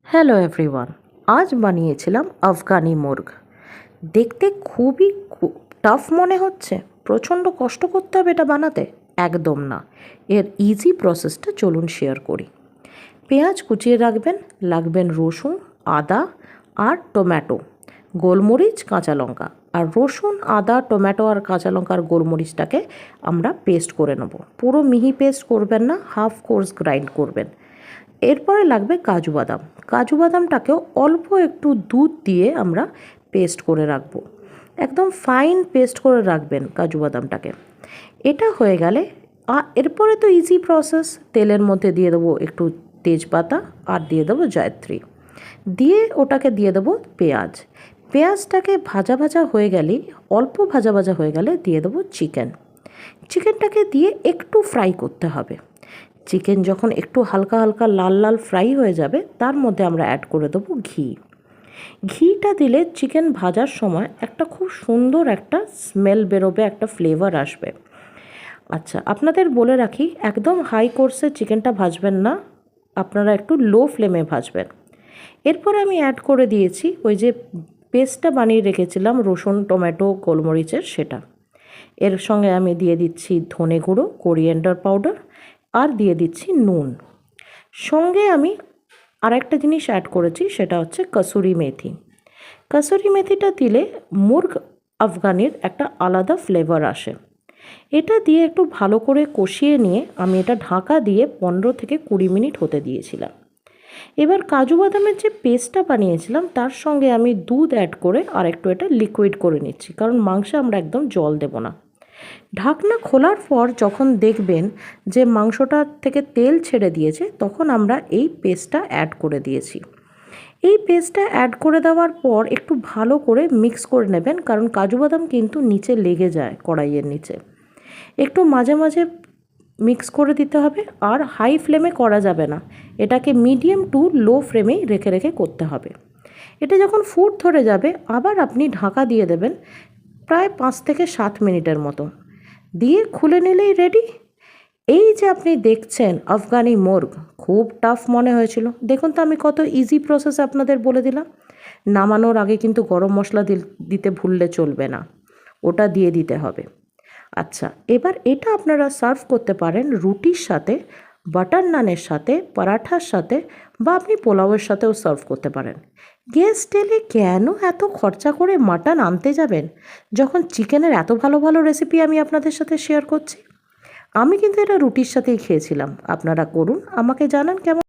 Hello everyone, আজ বানিয়েছিলাম আফগানি মুর্গ। দেখতে খুবই টাফ মনে হচ্ছে, প্রচণ্ড কষ্ট করতে হবে এটা বানাতে। একদম না, এর ইজি প্রসেসটা চলুন শেয়ার করি। পেঁয়াজ কুচিয়ে রাখবেন, লাগবেন রসুন, আদা আর টমেটো, গোলমরিচ, কাঁচা লঙ্কা। আর রসুন, আদা, টমেটো আর কাঁচা লঙ্কা আর গোলমরিচটাকে আমরা পেস্ট করে নেব। পুরো মিহি পেস্ট করবেন না, হাফ কোর্স গ্রাইন্ড করবেন। এরপরে লাগবে কাজু বাদাম। কাজু বাদামটাকেও অল্প একটু দুধ দিয়ে আমরা পেস্ট করে রাখবো, একদম ফাইন পেস্ট করে রাখবেন কাজু বাদামটাকে। এটা হয়ে গেলে এরপরে তো ইজি প্রসেস, তেলের মধ্যে দিয়ে দেবো একটু তেজপাতা আর দিয়ে দেবো জয়ত্রী, দিয়ে ওটাকে দিয়ে দেবো পেঁয়াজ। পেঁয়াজটাকে ভাজা ভাজা হয়ে গেলেই, অল্প ভাজা ভাজা হয়ে গেলে দিয়ে দেবো চিকেনটাকে দিয়ে একটু ফ্রাই করতে হবে। চিকেন যখন একটু হালকা হালকা লাল লাল ফ্রাই হয়ে যাবে, তার মধ্যে আমরা অ্যাড করে দেবো ঘিটা দিলে চিকেন ভাজার সময় একটা খুব সুন্দর একটা স্মেল বেরোবে, একটা ফ্লেভার আসবে। আচ্ছা, আপনাদের বলে রাখি, একদম হাই কোর্সে চিকেনটা ভাজবেন না, আপনারা একটু লো ফ্লেমে ভাজবেন। এরপরে আমি অ্যাড করে দিয়েছি ওই যে পেস্টটা বানিয়ে রেখেছিলাম রসুন, টমেটো, গোলমরিচের, সেটা। এর সঙ্গে আমি দিয়ে দিচ্ছি ধনে গুঁড়ো, কোরিয়েন্ডার পাউডার আর দিয়ে দিচ্ছি নুন। সঙ্গে আমি আরেকটা জিনিস অ্যাড করেছি, সেটা হচ্ছে কসুরি মেথি। কসুরি মেথিটা দিলে মুর্গ আফগানির একটা আলাদা ফ্লেভার আসে। এটা দিয়ে একটু ভালো করে কষিয়ে নিয়ে আমি এটা ঢাকা দিয়ে 15 থেকে 20 মিনিট হতে দিয়েছিলাম। এবার কাজু বাদামের যে পেস্টটা বানিয়েছিলাম তার সঙ্গে আমি দুধ অ্যাড করে আর একটু এটা লিকুইড করে নিচ্ছি, কারণ মাংসে আমরা একদম জল দেব না। ঢাকনা খোলার পর যখন দেখবেন যে মাংসটা থেকে তেল ছেড়ে দিয়েছে, তখন আমরা এই পেস্টটা অ্যাড করে দিয়েছি। এই পেস্টটা অ্যাড করে দেওয়ার পর একটু ভালো করে মিক্স করে নেবেন, কারণ কাজু বাদাম কিন্তু নিচে লেগে যায় কড়াইয়ের নিচে। একটু মাঝে মাঝে মিক্স করে দিতে হবে, আর হাই ফ্লেমে করা যাবে না, এটাকে মিডিয়াম টু লো ফ্লেমেই রেখে রেখে করতে হবে। এটা যখন ফুট ধরে যাবে, আবার আপনি ঢাকা দিয়ে দেবেন প্রায় 5 থেকে 7 মিনিটের মতো, দিয়ে খুলে নিলেই রেডি। এই যে আপনি দেখছেন আফগানি মুর্গ, খুব টাফ মনে হয়েছিল, দেখুন তো আমি কত ইজি প্রসেস আপনাদের বলে দিলাম। নামানোর আগে কিন্তু গরম মশলা দিতে ভুললে চলবে না, ওটা দিয়ে দিতে হবে। আচ্ছা, এবার এটা আপনারা সার্ভ করতে পারেন রুটির সাথে, বাটার নানের সাথে, পরাঠার সাথে, বা আপনি পোলাওয়ের সাথেও সার্ভ করতে পারেন। গেস্ট এলে কেন এত খরচা করে মাটন আনতে যাবেন, যখন চিকেনের এত ভালো ভালো রেসিপি আমি আপনাদের সাথে শেয়ার করছি। আমি কিন্তু এটা রুটির সাথেই খেয়েছিলাম। আপনারা করুন, আমাকে জানান কেমন।